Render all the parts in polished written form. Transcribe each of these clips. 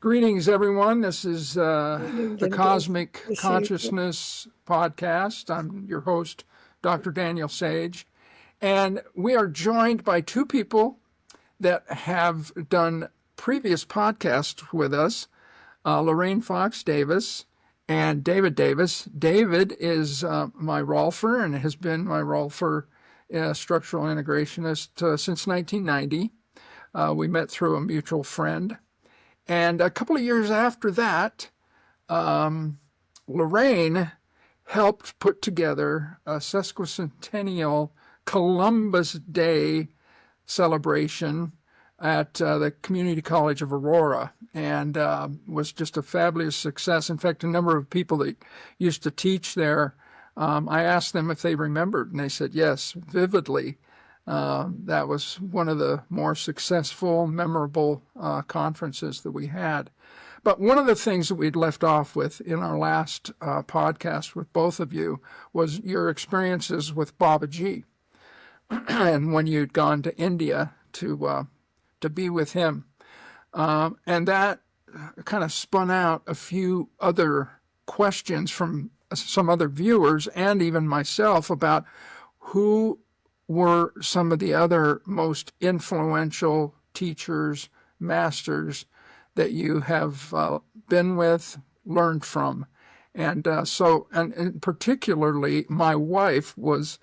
Greetings, everyone. This is Meaning the and does Cosmic receive. Consciousness Podcast. I'm your host, Dr. Daniel Sage, and we are joined by two people that have done previous podcasts with us, Lorain Fox Davis and David Davis. David is my Rolfer and has been my Rolfer structural integrationist since 1990. We met through a mutual friend. And a couple of years after that, Lorain helped put together a sesquicentennial Columbus Day celebration at the Community College of Aurora, and was just a fabulous success. In fact, a number of people that used to teach there, I asked them if they remembered, and they said yes, vividly. That was one of the more successful, memorable conferences that we had. But one of the things that we'd left off with in our last podcast with both of you was your experiences with Babaji, and when you'd gone to India to be with him, and that kind of spun out a few other questions from some other viewers and even myself about who were some of the other most influential teachers, masters that you have been with, learned from. And and particularly my wife was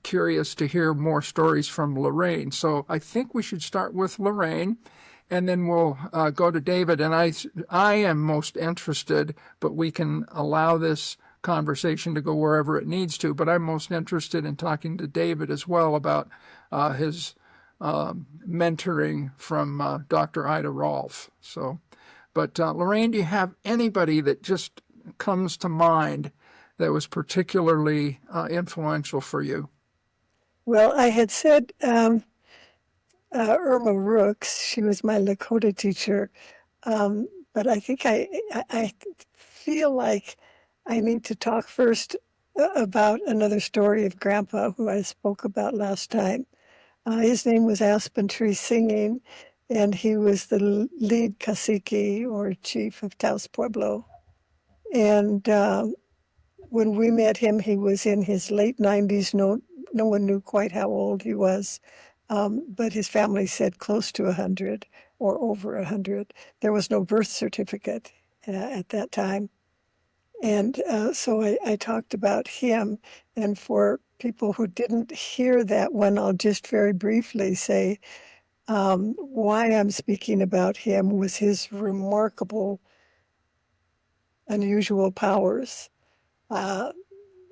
curious to hear more stories from Lorain. So I think we should start with Lorain, and then we'll go to David. And I am most interested, but we can allow this conversation to go wherever it needs to. But I'm most interested in talking to David as well about his mentoring from Dr. Ida Rolf. So, but Lorain, do you have anybody that just comes to mind that was particularly influential for you? Well, I had said Irma Rooks. She was my Lakota teacher, but I think I feel like I need to talk first about another story of Grandpa, who I spoke about last time. His name was Aspen Tree Singing, and he was the lead cacique or chief of Taos Pueblo. And when we met him, he was in his late 90s. No one knew quite how old he was, but his family said close to 100 or over 100. There was no birth certificate at that time. And so I talked about him. And for people who didn't hear that one, I'll just very briefly say why I'm speaking about him was his remarkable, unusual powers. I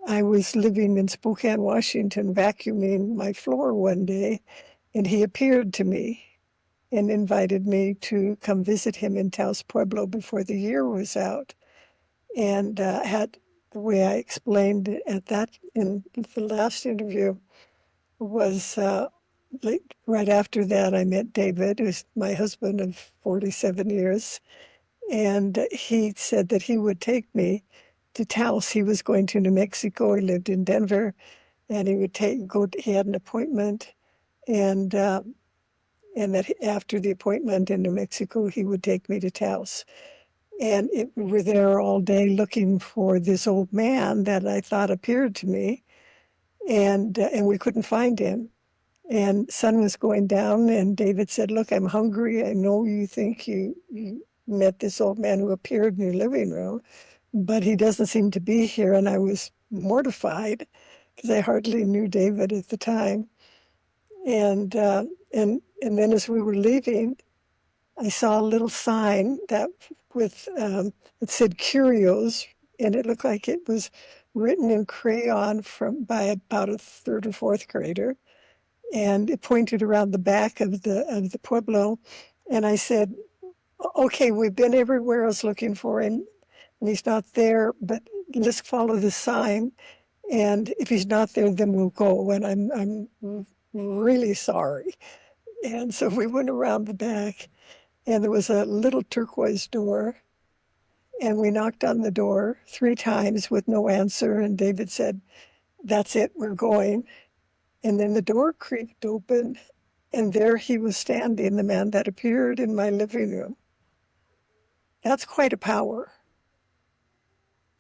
was living in Spokane, Washington, vacuuming my floor one day, and he appeared to me and invited me to come visit him in Taos Pueblo before the year was out. And had the way I explained it at that in the last interview was right after that I met David, who's my husband of 47 years, and he said that he would take me to Taos. He was going to New Mexico. He lived in Denver, and he would go. He had an appointment, and that after the appointment in New Mexico, he would take me to Taos. And we were there all day looking for this old man that I thought appeared to me, and we couldn't find him. And sun was going down, and David said, "Look, I'm hungry. I know you think you met this old man who appeared in your living room, but he doesn't seem to be here." And I was mortified because I hardly knew David at the time. And then as we were leaving, I saw a little sign that with it said "Curios," and it looked like it was written in crayon by about a third or fourth grader, and it pointed around the back of the pueblo. And I said, "Okay, we've been everywhere else looking for him, and he's not there. But let's follow the sign, and if he's not there, then we'll go." And I'm really sorry. And so we went around the back, and there was a little turquoise door, and we knocked on the door 3 times with no answer. And David said, "That's it, we're going." And then the door creaked open, and there he was standing, the man that appeared in my living room. That's quite a power.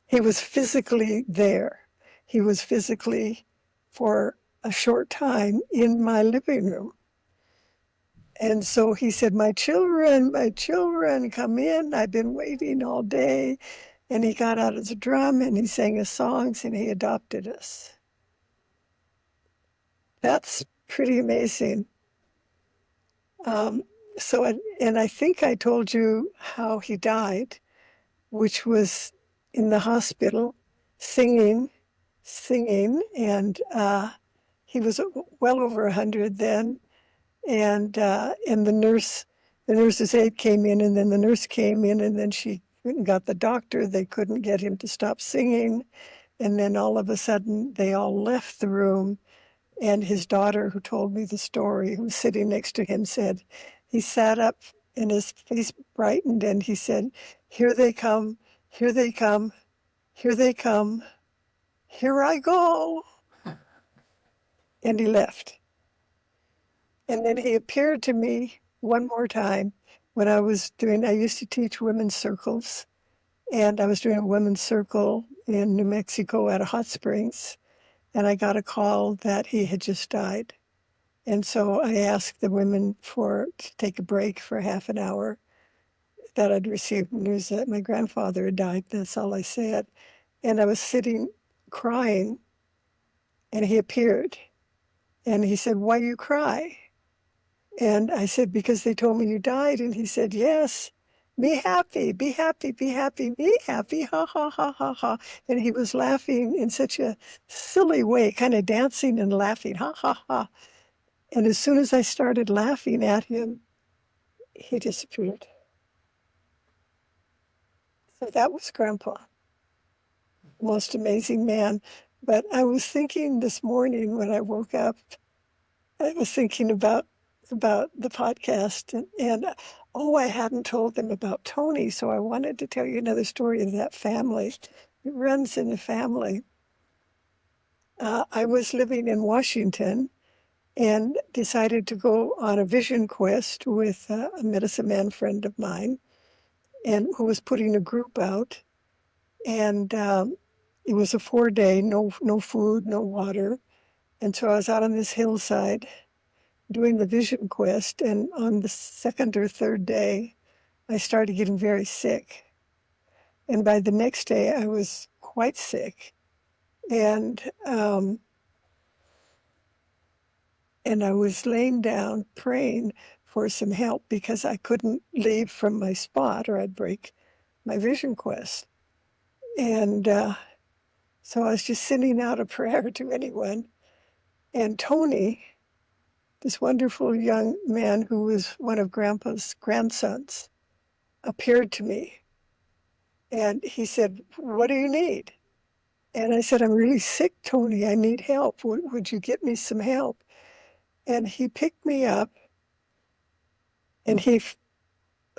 He was physically there. He was physically, for a short time, in my living room. And so he said, my children, come in. I've been waiting all day. And he got out his drum and he sang his songs and he adopted us. That's pretty amazing. Um, and I think I told you how he died, which was in the hospital singing, and he was well over 100 then. And the nurse's aide came in, and then the nurse came in, and then she got the doctor. They couldn't get him to stop singing. And then all of a sudden, they all left the room. And his daughter, who told me the story, who was sitting next to him, said he sat up and his face brightened and he said, "Here they come, here they come, here they come, here I go." And he left. And then he appeared to me one more time when I used to teach women's circles, and I was doing a women's circle in New Mexico at a hot springs, and I got a call that he had just died. And so I asked the women to take a break for half an hour, that I'd received news that my grandfather had died. That's all I said. And I was sitting crying, and he appeared. And he said, "Why you cry?" And I said, "Because they told me you died." And he said, "Yes, be happy, be happy, be happy, be happy, ha, ha, ha, ha, ha." And he was laughing in such a silly way, kind of dancing and laughing, ha, ha, ha. And as soon as I started laughing at him, he disappeared. So that was Grandpa, most amazing man. But I was thinking this morning when I woke up, I was thinking about the podcast, and oh, I hadn't told them about Tony, so I wanted to tell you another story of that family. It runs in the family. I was living in Washington and decided to go on a vision quest with a medicine man friend of mine, and who was putting a group out. And it was a 4-day, no food, no water. And so I was out on this hillside doing the vision quest. And on the second or third day, I started getting very sick. And by the next day, I was quite sick. And and I was laying down praying for some help because I couldn't leave from my spot or I'd break my vision quest. And so I was just sending out a prayer to anyone. And Tony, this wonderful young man who was one of Grandpa's grandsons, appeared to me. And he said, "What do you need?" And I said, "I'm really sick, Tony. I need help. Would you get me some help?" And he picked me up and he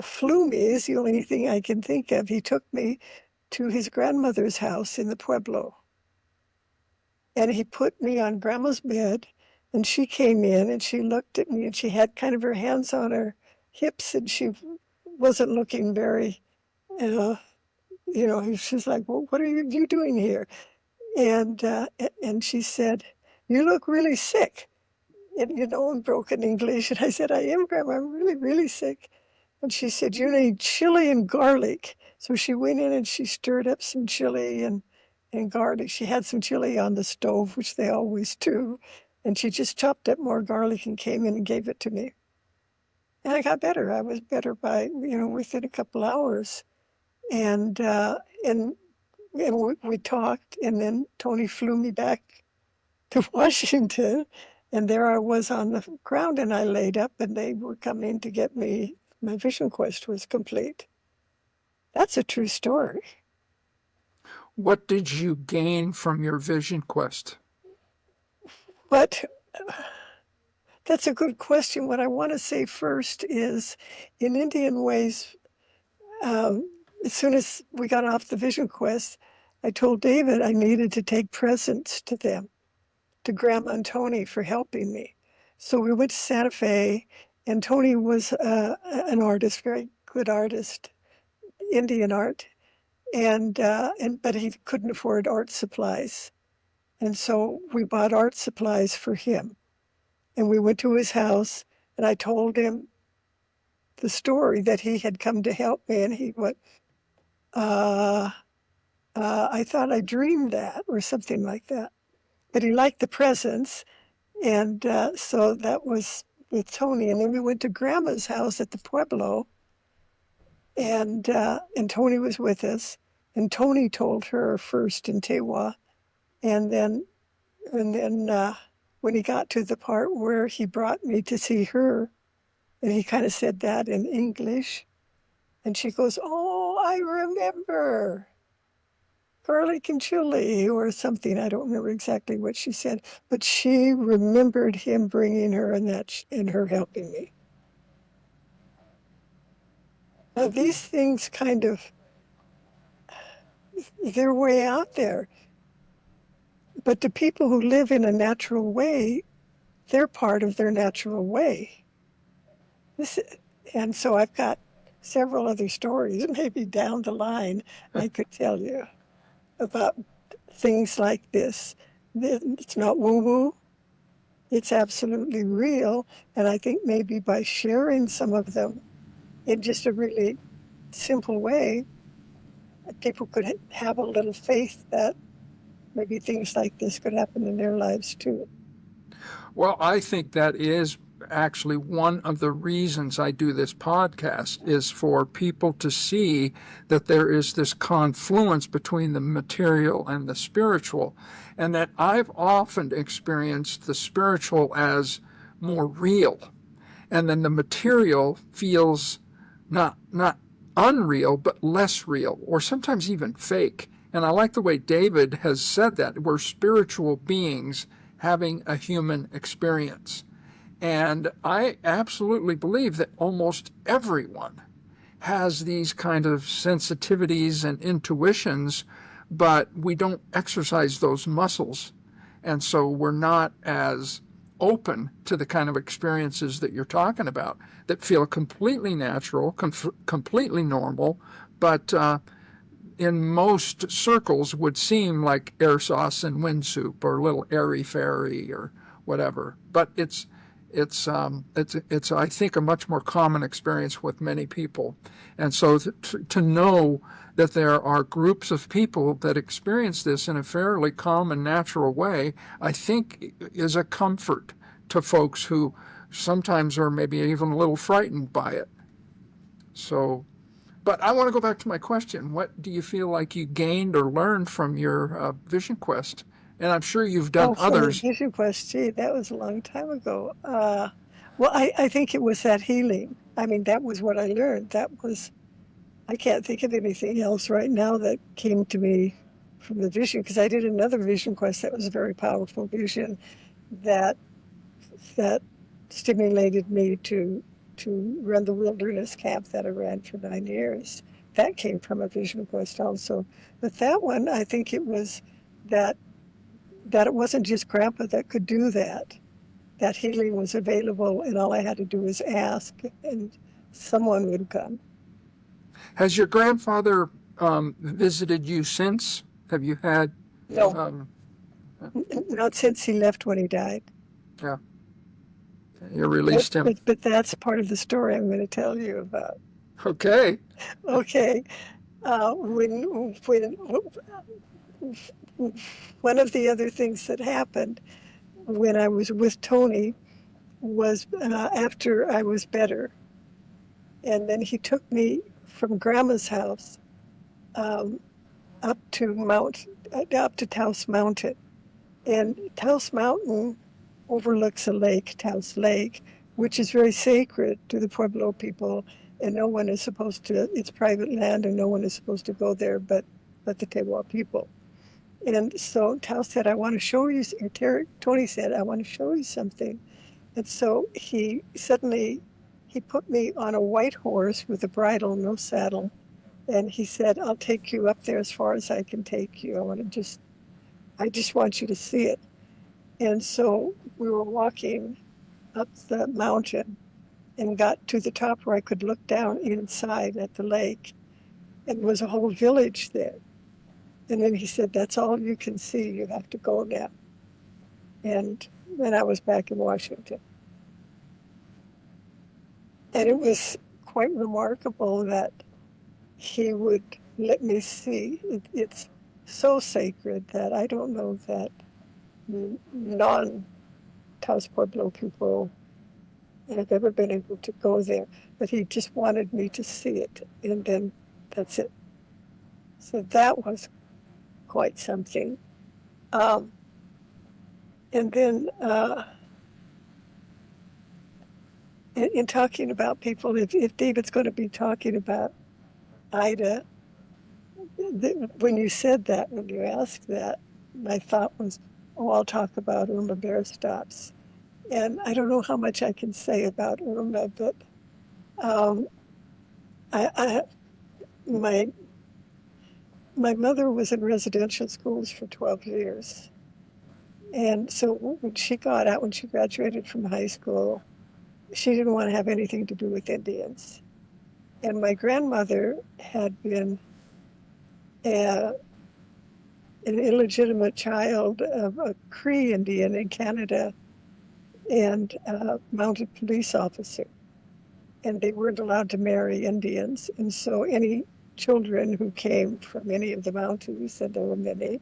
flew me, is the only thing I can think of. He took me to his grandmother's house in the Pueblo. And he put me on Grandma's bed, and she came in and she looked at me and she had kind of her hands on her hips and she wasn't looking very, uh, she's like, "Well, what are you doing here?" And she said, "You look really sick," in broken English. And I said, "I am, Grandma. I'm really, really sick." And she said, "You need chili and garlic." So she went in and she stirred up some chili and garlic. She had some chili on the stove, which they always do. And she just chopped up more garlic and came in and gave it to me. And I got better. I was better by, within a couple hours. And we talked, and then Tony flew me back to Washington. And there I was on the ground, and I laid up, and they were coming to get me. My vision quest was complete. That's a true story. What did you gain from your vision quest? But that's a good question. What I want to say first is, in Indian ways, as soon as we got off the vision quest, I told David I needed to take presents to them, to Grandma and Tony, for helping me. So we went to Santa Fe, and Tony was an artist, very good artist, Indian art, and but he couldn't afford art supplies, and so we bought art supplies for him. And we went to his house, and I told him the story that he had come to help me, and he went, uh, I thought I dreamed that, or something like that. But he liked the presents, and so that was with Tony. And then we went to Grandma's house at the Pueblo, and Tony was with us. And Tony told her first in Tewa, and then when he got to the part where he brought me to see her, and he kind of said that in English, and she goes, "Oh, I remember garlic and chili or something." I don't remember exactly what she said, but she remembered him bringing her and her helping me. Now, these things kind of, they're way out there. But the people who live in a natural way, they're part of their natural way. This, and so I've got several other stories, maybe down the line, I could tell you about things like this. It's not woo-woo. It's absolutely real. And I think maybe by sharing some of them in just a really simple way, people could have a little faith that maybe things like this could happen in their lives too. Well, I think that is actually one of the reasons I do this podcast is for people to see that there is this confluence between the material and the spiritual, and that I've often experienced the spiritual as more real, and then the material feels not unreal, but less real, or sometimes even fake. And I like the way David has said that we're spiritual beings having a human experience. And I absolutely believe that almost everyone has these kind of sensitivities and intuitions, but we don't exercise those muscles. And so we're not as open to the kind of experiences that you're talking about that feel completely natural, completely normal, but in most circles would seem like air sauce and wind soup or a little airy fairy or whatever. But it's I think a much more common experience with many people, and so to know that there are groups of people that experience this in a fairly calm and natural way, I think is a comfort to folks who sometimes are maybe even a little frightened by it. So, but I want to go back to my question. What do you feel like you gained or learned from your vision quest? And I'm sure you've done Oh, from the others. vision quest, gee, that was a long time ago. Well, I think it was that healing. I mean, that was what I learned. I can't think of anything else right now that came to me from the vision, because I did another vision quest that was a very powerful vision that that stimulated me to run the wilderness camp that I ran for 9 years. That came from a vision quest also. But that one, I think it was that that it wasn't just Grandpa that could do that. That healing was available, and all I had to do was ask, and someone would come. Has your grandfather visited you since? Have you had? No, Um, not since he left when he died. yeah, you But, released him. but, but that's part of the story I'm going to tell you about. Okay. Okay. When one of the other things that happened when I was with Tony was after I was better. And then he took me from Grandma's house um, up to Taos Mountain. And Taos Mountain overlooks a lake, Taos Lake, which is very sacred to the Pueblo people. And no one is supposed to, it's private land, and no one is supposed to go there but the Tewa people. And so Taos said, I want to show you, or Tony said, I want to show you something. And so he put me on a white horse with a bridle, no saddle. And he said, I'll take you up there as far as I can take you. I just want you to see it. And so we were walking up the mountain and got to the top where I could look down inside at the lake. and was a whole village there. And then he said, "That's all you can see. You have to go now." And then I was back in Washington. And it was quite remarkable that he would let me see. It's so sacred that I don't know that non Taos Pueblo people have ever been able to go there. But he just wanted me to see it. And then that's it. So that was quite something. Um, and then in talking about people, if David's going to be talking about Ida, when you said that, when you asked that, my thought was, oh, I'll talk about Irma Bear Stops. And I don't know how much I can say about Irma, but um, I, my my mother was in residential schools for 12 years. And so when she got out, when she graduated from high school, she didn't want to have anything to do with Indians. And my grandmother had been a, an illegitimate child of a Cree Indian in Canada and a mounted police officer. And they weren't allowed to marry Indians. And so any children who came from any of the Mounties, and there were many,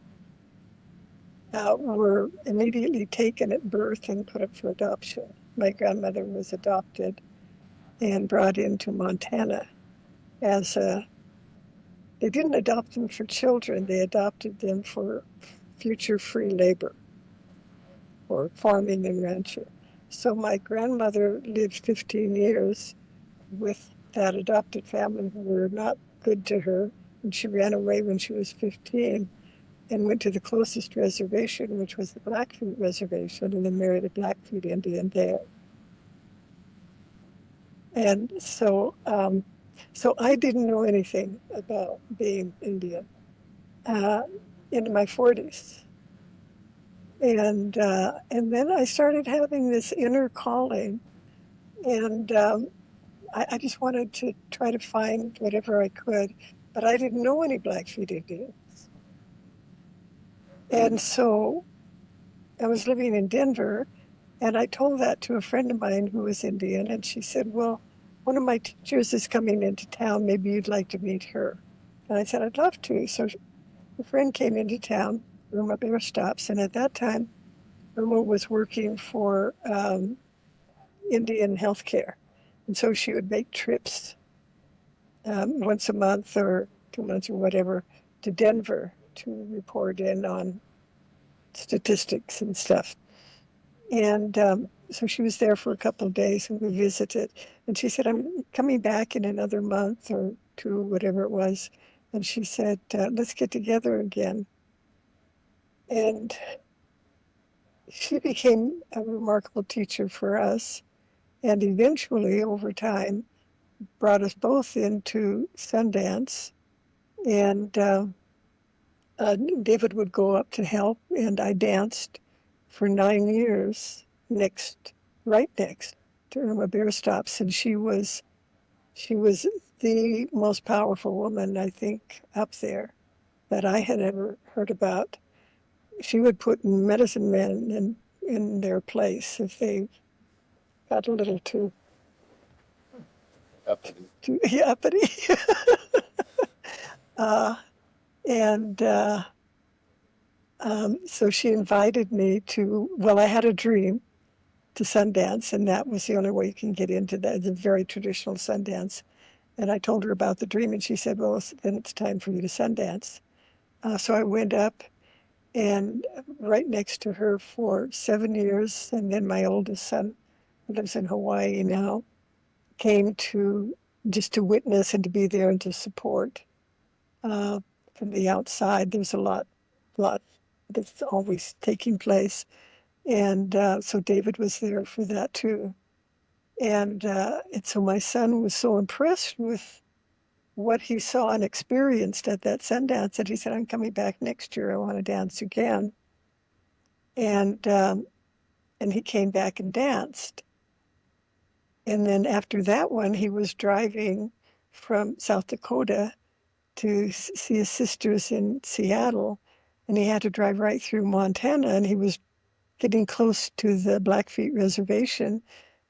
were immediately taken at birth and put up for adoption. My grandmother was adopted and brought into Montana as a, they didn't adopt them for children, they adopted them for future free labor or farming and ranching. So my grandmother lived 15 years with that adopted family who were not good to her, and she ran away when she was 15 and went to the closest reservation, which was the Blackfeet Reservation, and then married a Blackfeet Indian there. And so I didn't know anything about being Indian uh, in my 40s. And then I started having this inner calling, and I just wanted to try to find whatever I could, but I didn't know any Blackfeet Indians. And so I was living in Denver, and I told that to a friend of mine who was Indian, and she said, "Well, one of my teachers is coming into town. Maybe you'd like to meet her." And I said, "I'd love to." So a friend came into town, Irma Bear Stops, and at that time, Irma was working for Indian Healthcare. And so she would make trips once a month or 2 months or whatever to Denver to report in on statistics and stuff. And so she was there for a couple of days and we visited. And she said, "I'm coming back in another month or two, whatever it was." And she said, "Let's get together again." And she became a remarkable teacher for us. And eventually, over time, brought us both into Sundance. And David would go up to help, and I danced for 9 years right next to Irma Beer Stops, and she was the most powerful woman I think up there that I had ever heard about. She would put medicine men in their place if they got a little too uppity. uh, and so she invited me to, well, I had a dream to Sundance, and that was the only way you can get into the very traditional Sundance. And I told her about the dream, and she said, "Well, then it's time for you to Sundance." So I went up and right next to her for 7 years. And then my oldest son, who lives in Hawaii now, came to just to witness and to be there and to support uh, from the outside. There's a lot that's always taking place. And so David was there for that too. And so my son was so impressed with what he saw and experienced at that Sundance that he said, "I'm coming back next year. I want to dance again." And and he came back and danced. And then after that one, he was driving from South Dakota to see his sisters in Seattle, and he had to drive right through Montana, and he was getting close to the Blackfeet Reservation,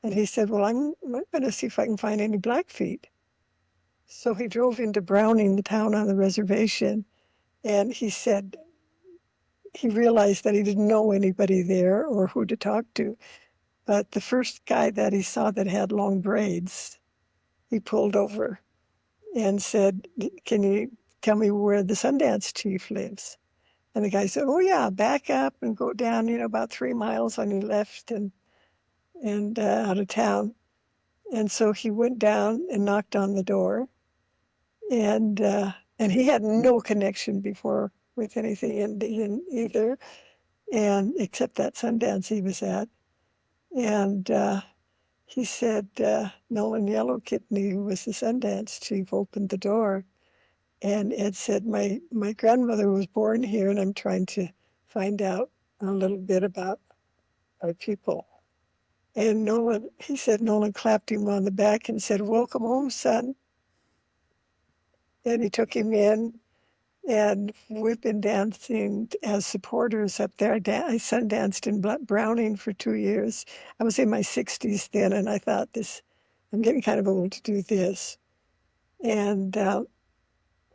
and he said, well, I'm going to see if I can find any Blackfeet. So he drove into Browning, the town on the reservation, and he said he realized that he didn't know anybody there or who to talk to. But the first guy that he saw that had long braids, he pulled over and said, can you tell me where the Sundance chief lives? And the guy said, oh, yeah, back up and go down, about 3 miles on your left and out of town. And so he went down and knocked on the door. And he had no connection before with anything Indian either, and except that Sundance he was at. And he said Nolan Yellow Kidney, who was the Sundance chief, opened the door, and Ed said, my grandmother was born here, and I'm trying to find out a little bit about our people. And he said Nolan clapped him on the back and said, welcome home, son. And he took him in, and we've been dancing as supporters up there. I sundanced in Browning for 2 years. I was in my 60s then, and I thought, I'm getting kind of old to do this. And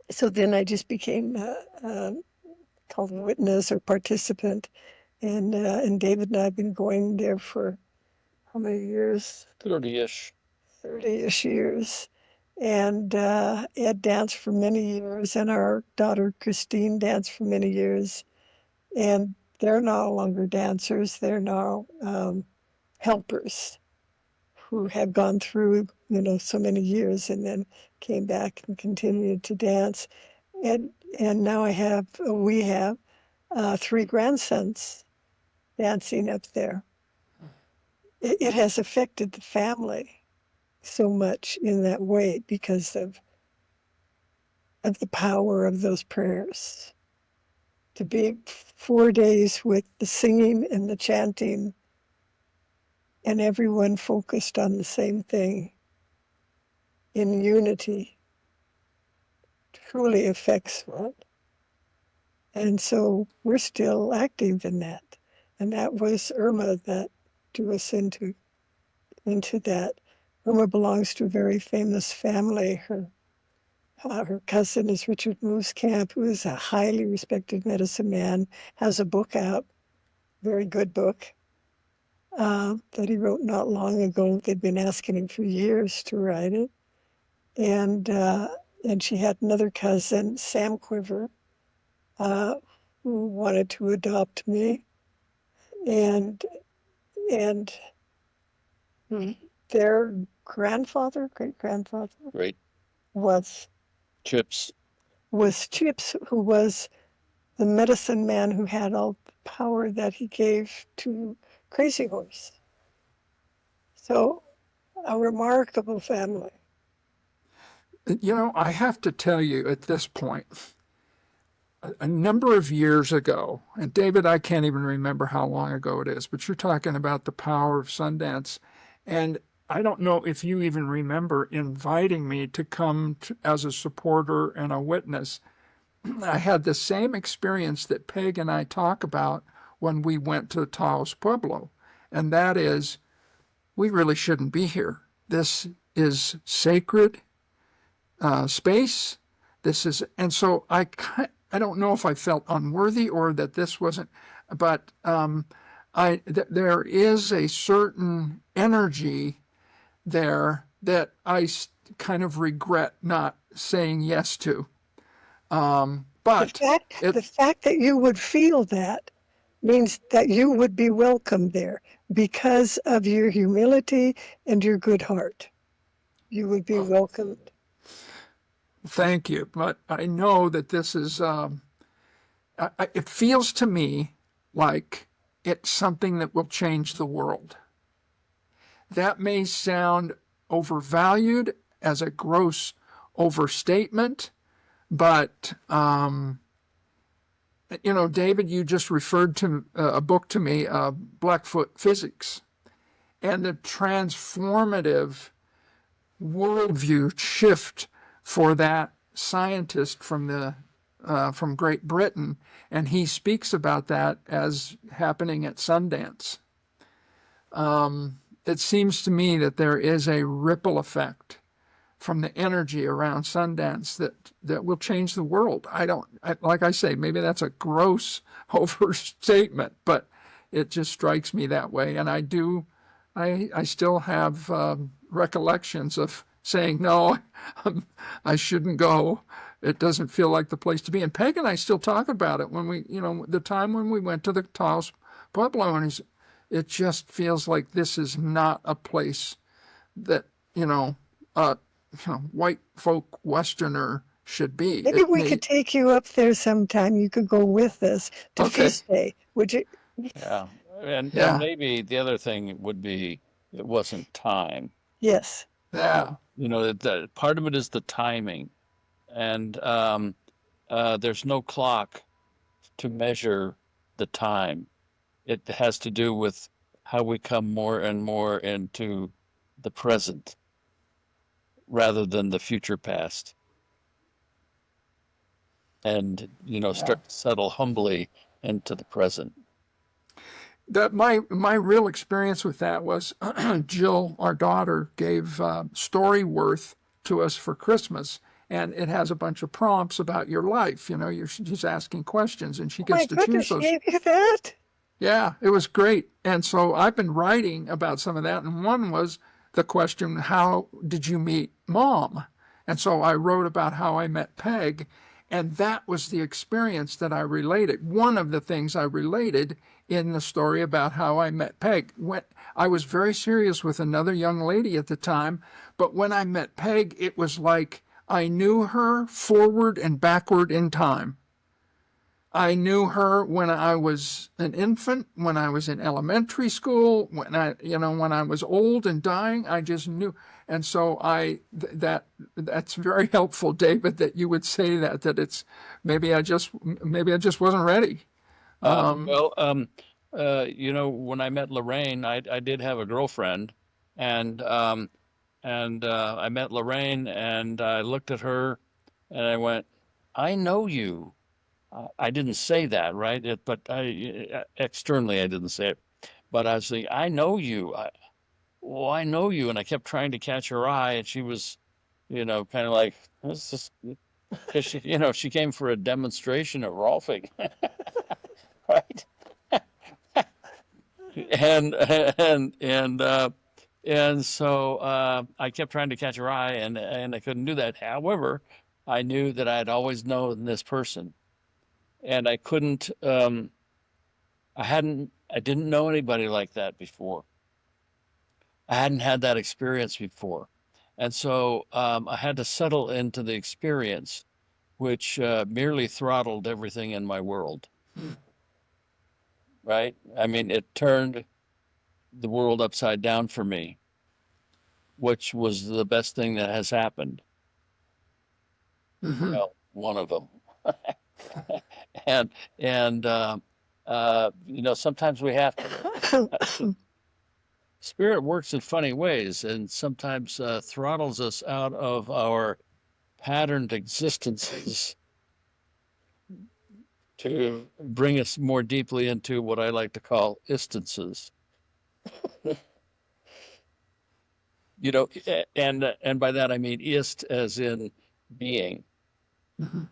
so then I just became called a witness or participant. And David and I have been going there for how many years? 30-ish. 30-ish years. And Ed danced for many years, and our daughter Christine danced for many years. And they're no longer dancers, they're now helpers who have gone through, so many years and then came back and continued to dance. And now we have 3 grandsons dancing up there. It has affected the family so much in that way because of the power of those prayers. To be 4 days with the singing and the chanting and everyone focused on the same thing in unity truly affects one. And so we're still active in that. And that was Irma that drew us into that. Irma belongs to a very famous family. Her cousin is Richard Mooskamp, who is a highly respected medicine man, has a book out, very good book, that he wrote not long ago. They'd been asking him for years to write it. And she had another cousin, Sam Quiver, who wanted to adopt me. And their great grandfather, Right. was Chips. Chips, who was the medicine man who had all the power that he gave to Crazy Horse. So a remarkable family. I have to tell you at this point, a number of years ago, and David, I can't even remember how long ago it is, but you're talking about the power of Sundance. And I don't know if you even remember inviting me to come as a supporter and a witness. I had the same experience that Peg and I talk about when we went to Taos Pueblo, and that is, we really shouldn't be here. This is sacred space. And so I don't know if I felt unworthy or that this wasn't, but there is a certain energy there that I kind of regret not saying yes to. But the fact that you would feel that means that you would be welcome there because of your humility and your good heart. You would be welcomed. Thank you. But I know that this is, it feels to me like it's something that will change the world. That may sound overvalued as a gross overstatement, but, David, you just referred to a book to me, Blackfoot Physics, and the transformative worldview shift for that scientist from Great Britain, and he speaks about that as happening at Sundance. It seems to me that there is a ripple effect from the energy around Sundance that will change the world. Like I say, maybe that's a gross overstatement, but it just strikes me that way. And I still have recollections of saying, no, I shouldn't go. It doesn't feel like the place to be. And Peg and I still talk about it when the time when we went to the Taos Pueblo, and it just feels like this is not a place that, white folk Westerner should be. Maybe we could take you up there sometime. You could go with us to Okay. Feast Day. Would you? Yeah. And Yeah. maybe the other thing would be it wasn't time. Yes. Yeah. The part of it is the timing. And there's no clock to measure the time. It has to do with how we come more and more into the present rather than the future past. And, start to settle humbly into the present. That my real experience with that was Jill, our daughter, gave Storyworth to us for Christmas, and it has a bunch of prompts about your life. She's asking questions, and she Oh my gets to choose goodness, she those. gave you that? Yeah, it was great. And so I've been writing about some of that, and one was the question, how did you meet Mom? And so I wrote about how I met Peg, and that was the experience that I related. One of the things I related in the story about how I met Peg. When I was very serious with another young lady at the time, but when I met Peg, it was like I knew her forward and backward in time. I knew her when I was an infant, when I was in elementary school, when I was old and dying. I just knew, and so that's very helpful, David, that you would say that it's maybe I just wasn't ready. Well, when I met Lorain, I did have a girlfriend, and I met Lorain, and I looked at her, and I went, "I know you." I didn't say that, right? But externally I didn't say it, but I was like, "I know you." I know you, and I kept trying to catch her eye, and she was, kind of like, "This is," because she came for a demonstration of Rolfing, right? and and so I kept trying to catch her eye, and I couldn't do that. However, I knew that I had always known this person, and I couldn't. I didn't know anybody like that before. I hadn't had that experience before, and so I had to settle into the experience, which merely throttled everything in my world. Right? I mean, it turned the world upside down for me, which was the best thing that has happened. Mm-hmm. Well, one of them. and and sometimes we have to. Spirit works in funny ways, and sometimes throttles us out of our patterned existences to bring us more deeply into what I like to call instances. And by that I mean ist as in being, Mm-hmm.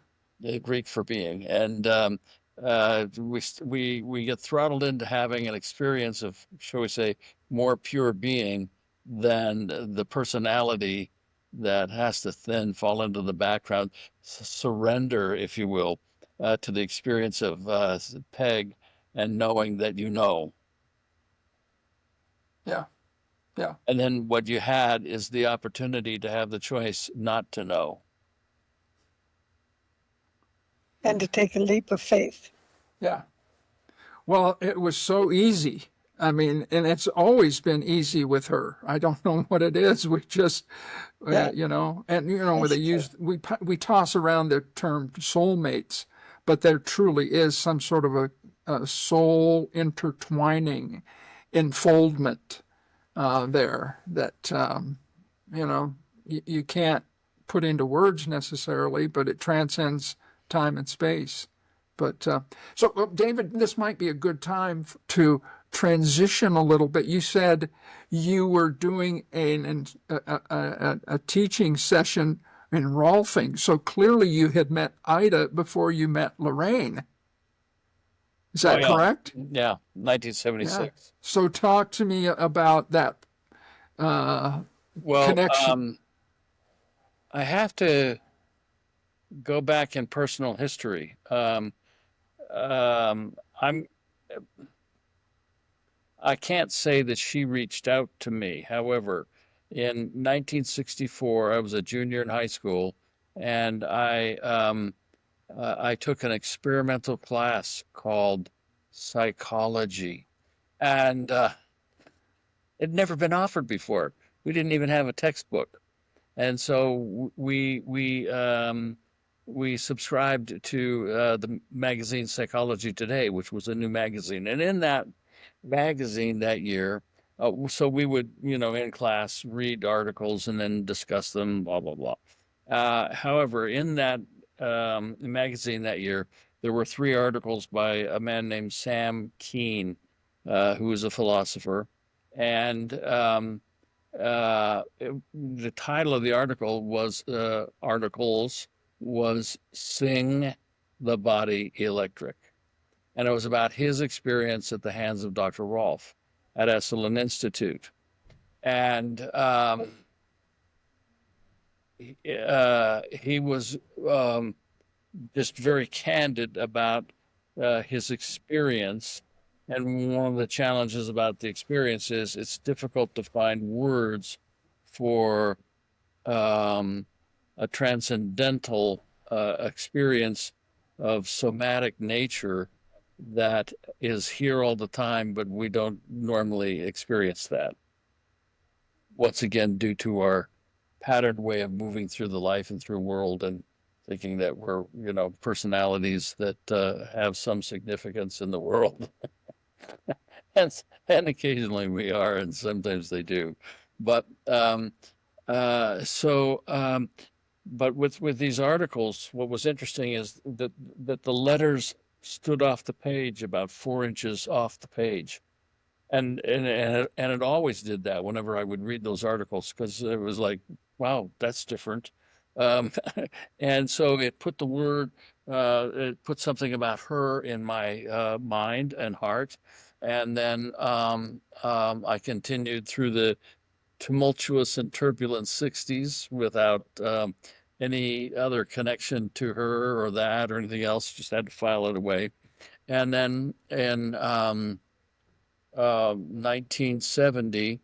the Greek for being, and we get throttled into having an experience of, shall we say, more pure being than the personality that has to then fall into the background, surrender, if you will, to the experience of Peg and knowing that you know. Yeah. Yeah. And then what you had is the opportunity to have the choice not to know. And to take a leap of faith. Yeah. Well, it was so easy. I mean, and it's always been easy with her. I don't know what it is. We just, Yeah, where they that's true. use we toss around the term soulmates, but there truly is some sort of a soul intertwining, enfoldment there that you can't put into words necessarily, but it transcends time and space. But so, David, this might be a good time to transition a little bit. You said you were doing a teaching session in Rolfing, so clearly you had met Ida before you met Lorain. Is Oh that yeah, correct? yeah, Yeah. 1976. So talk to me about that uh, Well, connection. I have to go back in personal history. Um, I'm I can't say that she reached out to me. However, in 1964, I was a junior in high school, and I took an experimental class called psychology, and it had never been offered before. We didn't even have a textbook. And so we subscribed to the magazine Psychology Today, which was a new magazine. And in that magazine that year, so we would, in class read articles and then discuss them, blah blah blah. However, in that magazine that year, there were three articles by a man named Sam Keen, who was a philosopher, and the title of the articles was "Sing the Body Electric," and it was about his experience at the hands of Dr. Rolf at Esalen Institute. And he was just very candid about his experience. And one of the challenges about the experience is it's difficult to find words for um, a transcendental experience of somatic nature that is here all the time, but we don't normally experience that. Once again, due to our patterned way of moving through the life and through world and thinking that we're, personalities that have some significance in the world. and, and occasionally we are, and sometimes they do. But so but with these articles, what was interesting is that the letters stood off the page about 4 inches off the page, and it always did that whenever I would read those articles because it was like, wow, that's different. Um, and so it put something about her in my mind and heart, and then I continued through the tumultuous and turbulent 60s without any other connection to her or that or anything else. Just had to file it away. And then in 1970,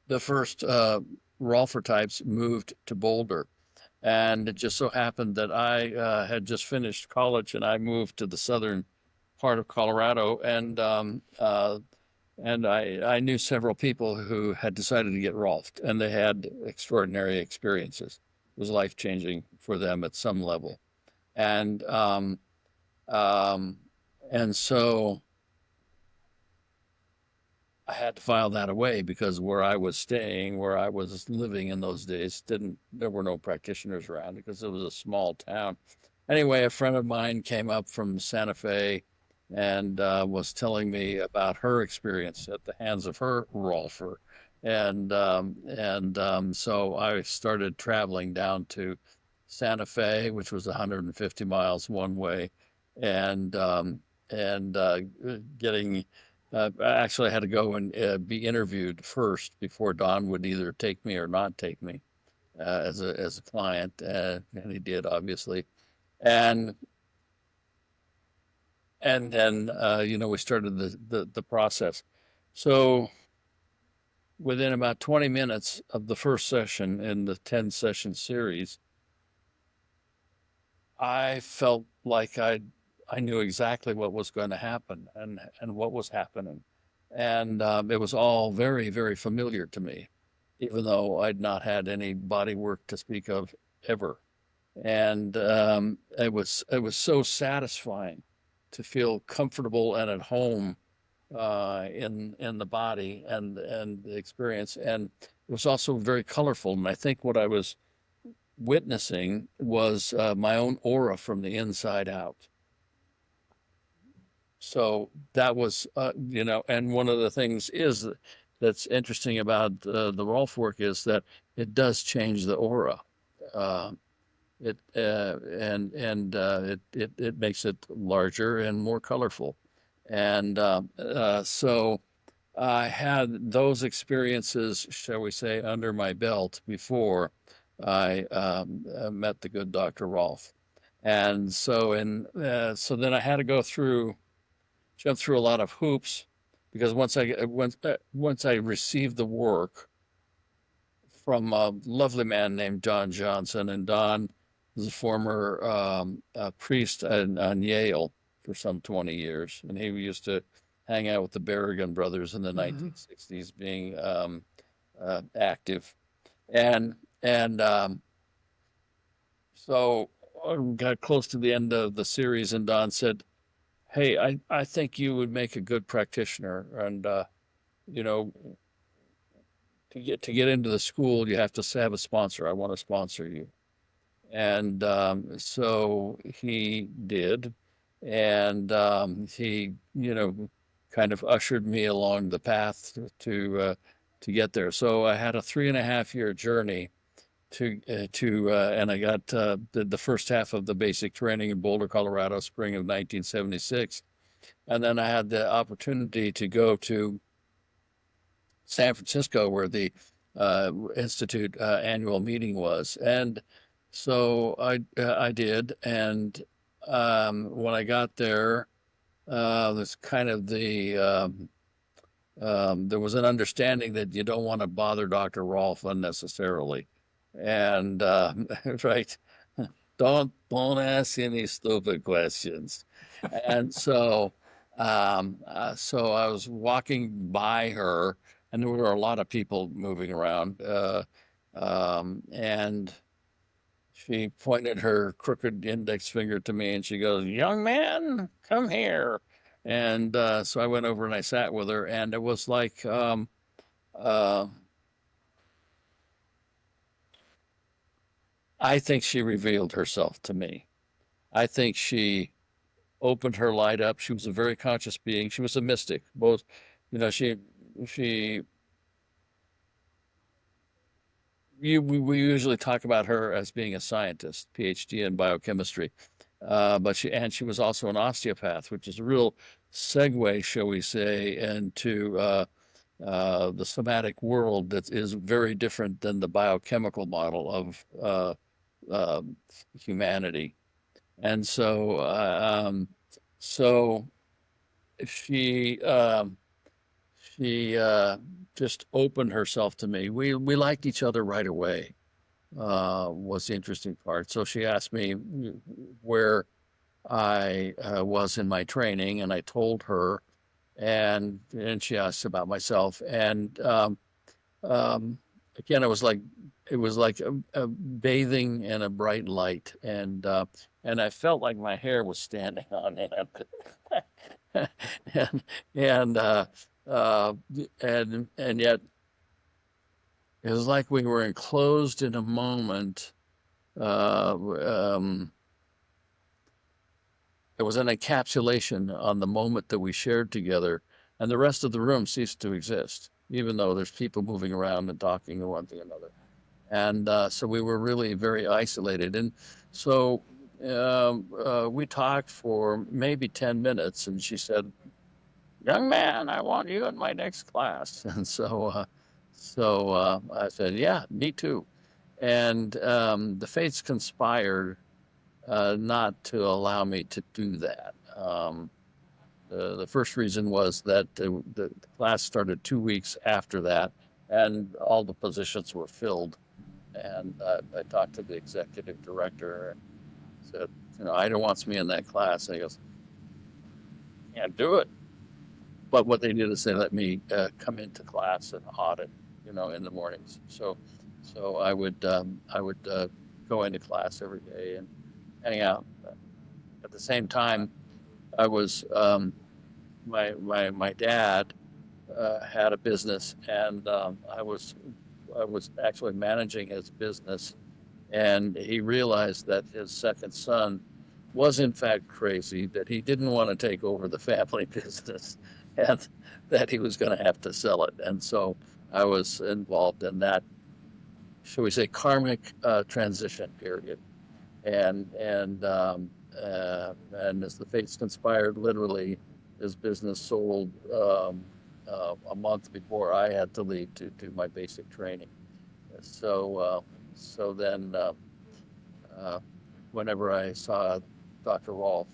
the first Rolfer types moved to Boulder. And it just so happened that I had just finished college and I moved to the southern part of Colorado. And I knew several people who had decided to get Rolfed, and they had extraordinary experiences. It was life changing for them at some level. And um, and so I had to file that away because where I was staying, where I was living in those days, there were no practitioners around because it was a small town. Anyway, a friend of mine came up from Santa Fe and was telling me about her experience at the hands of her Rolfer. So I started traveling down to Santa Fe, which was 150 miles one way, and getting actually, I had to go and be interviewed first before Don would either take me or not take me as a client, and he did obviously. And then we started the process. So within about 20 minutes of the first session in the 10 session series, I felt like I knew exactly what was going to happen and what was happening, and it was all very very familiar to me, even though I'd not had any body work to speak of ever. And it was so satisfying to feel comfortable and at home in the body and the experience. And it was also very colorful. And I think what I was witnessing was my own aura from the inside out. So that was, and one of the things is that's interesting about the Rolf work is that it does change the aura. Uh, it it makes it larger and more colorful, and so I had those experiences, shall we say, under my belt before I met the good Dr. Rolf, and so then I had to jump through a lot of hoops because once I received the work from a lovely man named Don Johnson, and Don was a former priest on Yale for some 20 years, and he used to hang out with the Berrigan brothers in the Mm-hmm. 1960s, being active, and and so I got close to the end of the series, and Don said, "Hey, I think you would make a good practitioner, and you know, to get into the school, you have to have a sponsor. I want to sponsor you." And so he did, and he, kind of ushered me along the path to get there. So I had a 3.5 year journey and I got the first half of the basic training in Boulder, Colorado, spring of 1976, and then I had the opportunity to go to San Francisco, where the Institute annual meeting was, and so I did, and when I got there, there's kind of there was an understanding that you don't want to bother Dr. Rolf unnecessarily, and right, don't ask any stupid questions, and so I was walking by her, and there were a lot of people moving around, and she pointed her crooked index finger to me, and she goes, "Young man, come here." And so I went over and I sat with her, and it was like, uh, I think she revealed herself to me. I think she opened her light up. She was a very conscious being. She was a mystic. Both, she, we usually talk about her as being a scientist, PhD in biochemistry, but she was also an osteopath, which is a real segue, shall we say, into the somatic world that is very different than the biochemical model of uh, humanity. And so she um, she just opened herself to me. We liked each other right away. Was the interesting part. So she asked me where I was in my training, and I told her, and she asked about myself, and um, again, it was like a bathing in a bright light, and I felt like my hair was standing on end, and and uh, uh, and yet it was like we were enclosed in a moment. Uh, um, there was an encapsulation on the moment that we shared together, and the rest of the room ceased to exist, even though there's people moving around and talking to one to another. And so we were really very isolated. And so we talked for maybe 10 minutes, and she said, "Young man, I want you in my next class." And so I said, "Yeah, me too." And the fates conspired not to allow me to do that. The first reason was that the class started 2 weeks after that, and all the positions were filled. And I talked to the executive director and said, Ida wants me in that class. And he goes, "Can't do it." But what they did is they let me come into class and audit, in the mornings. So I would go into class every day and hang out. At the same time, I was my dad had a business, and I was I was actually managing his business, and he realized that his second son was in fact crazy, that he didn't want to take over the family business, and that he was going to have to sell it. And so I was involved in that, shall we say, karmic transition period. And as the fates conspired, literally, his business sold a month before I had to leave to do my basic training. So then, uh, whenever I saw Dr. Rolf,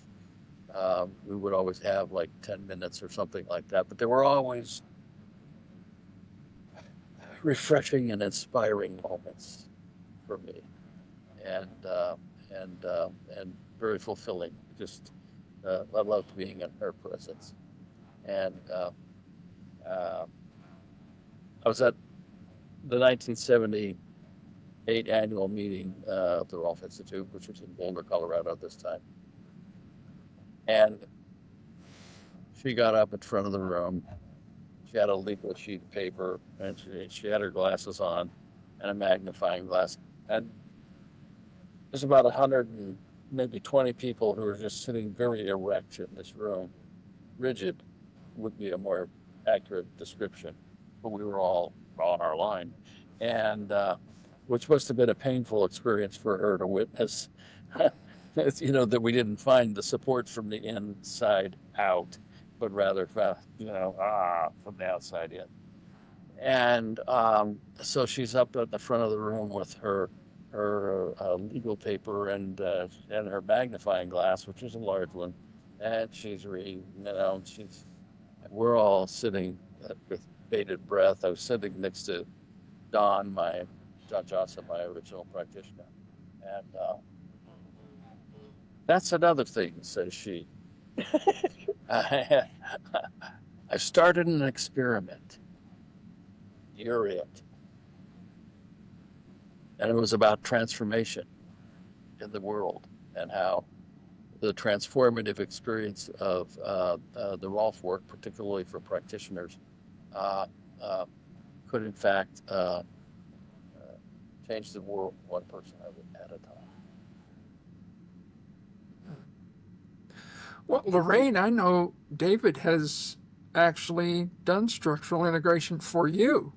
we would always have like 10 minutes or something like that, but they were always refreshing and inspiring moments for me, and uh, and very fulfilling. Just I loved being in her presence. And uh, I was at the 1978 annual meeting of the Rolf Institute, which was in Boulder, Colorado this time. And she got up in front of the room. She had a legal sheet of paper, and she had her glasses on and a magnifying glass. And there's about 100 and maybe 20 people who were just sitting very erect in this room. Rigid would be a more accurate description, but we were all on our line. And which must have been a painful experience for her to witness. That we didn't find the support from the inside out, but rather, from the outside in. And so she's up at the front of the room with her legal paper and her magnifying glass, which is a large one, and she's reading. We're all sitting with bated breath. I was sitting next to John Johnson, my original practitioner, and that's another thing, says she. I, I started an experiment. You're it. And it was about transformation in the world and how the transformative experience of the Rolf work, particularly for practitioners, uh, uh, could in fact change the world one person at a time. Well, Lorain, I know David has actually done structural integration for you.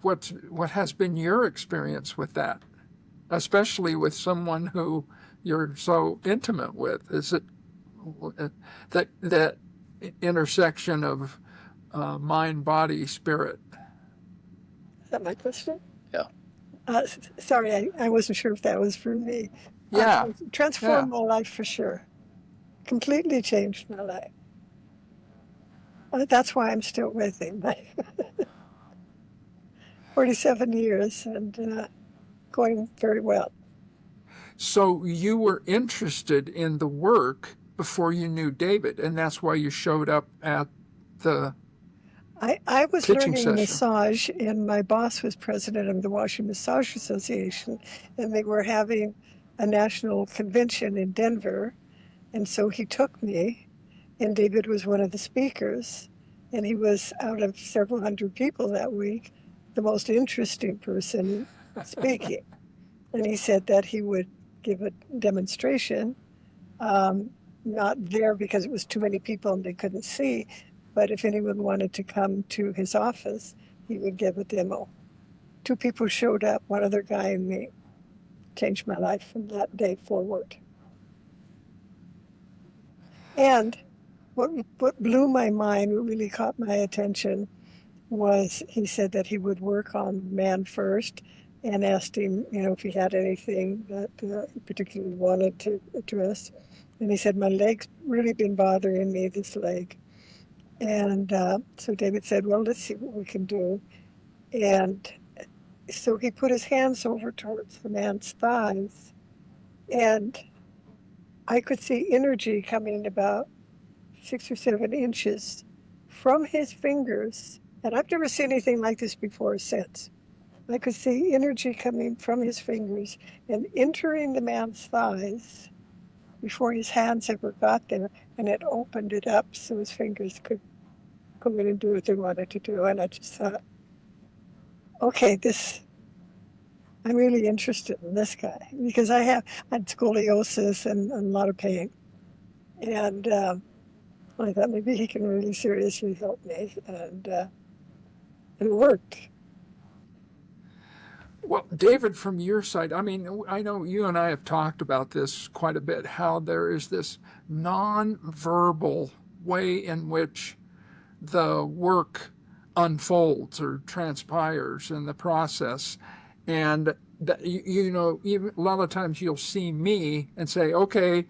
What has been your experience with that, especially with someone who you're so intimate with? Is it that intersection of mind, body, spirit? Is that my question? Yeah. Sorry, I wasn't sure if that was for me. Yeah, yeah. Transformed my life for sure. Completely changed my life. That's why I'm still with him. 47 years and going very well. So you were interested in the work before you knew David, and that's why you showed up at the I was pitching learning session. massage, and my boss was president of the Washington Massage Association, and they were having a national convention in Denver. And so he took me, and David was one of the speakers. And he was, out of several hundred people that week, the most interesting person speaking. And he said that he would give a demonstration, um, not there because it was too many people and they couldn't see, but if anyone wanted to come to his office, he would give a demo. 2 people showed up, one other guy and me. Changed my life from that day forward. And what blew my mind, what really caught my attention, was he said that he would work on man first and asked him, if he had anything that he particularly wanted to address. And he said, my leg's really been bothering me, this leg. And so David said, well, let's see what we can do. And so he put his hands over towards the man's thighs, and I could see energy coming about 6 or 7 inches from his fingers. And I've never seen anything like this before or since. I could see energy coming from his fingers and entering the man's thighs before his hands ever got there. And it opened it up so his fingers could go in and do what they wanted to do. And I just thought, okay, this I'm really interested in this guy because I had scoliosis and a lot of pain. And I thought maybe he can really seriously help me. And it worked. Well, David, from your side, I mean, I know you and I have talked about this quite a bit, how there is this nonverbal way in which the work unfolds or transpires in the process. And that, you know, even a lot of times you'll see me and say, okay,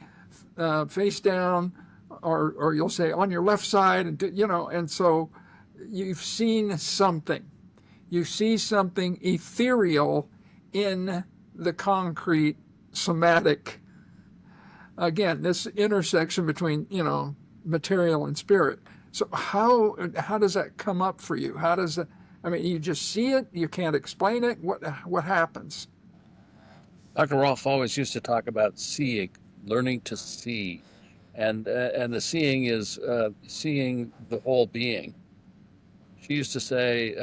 face down, or you'll say on your left side, and you know, and so you've seen something. You see something ethereal in the concrete somatic. Again, this intersection between, you know, material and spirit. So how does that come up for you? How does that? I mean, you just see it. You can't explain it. What happens? Dr. Rolfe always used to talk about seeing, learning to see, and the seeing is seeing the whole being. She used to say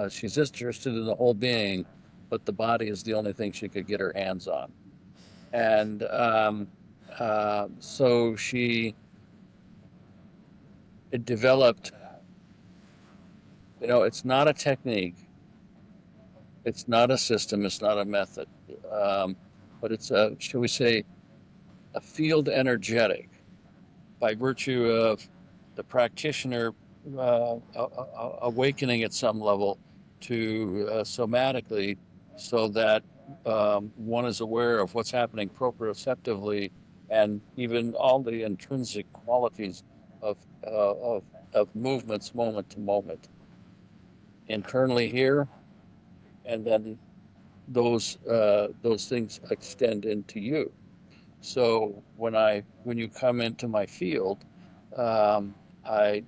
she's interested in the whole being, but the body is the only thing she could get her hands on. And so she it developed, you know, it's not a technique, it's not a system, it's not a method, but it's a, shall we say, a field energetic by virtue of the practitioner awakening at some level to somatically, so that one is aware of what's happening proprioceptively and even all the intrinsic qualities of, uh, of, of movements moment to moment internally here, and then those things extend into you. So when you come into my field, um, I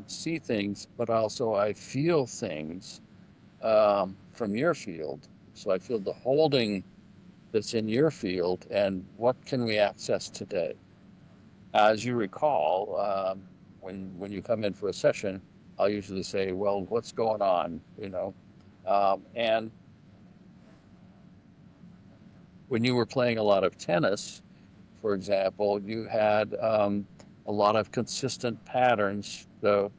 see things, but also I feel things from your field. So I feel the holding that's in your field, and what can we access today? As you recall, when you come in for a session, I'll usually say, "Well, what's going on?" You know, and when you were playing a lot of tennis, for example, you had a lot of consistent patterns that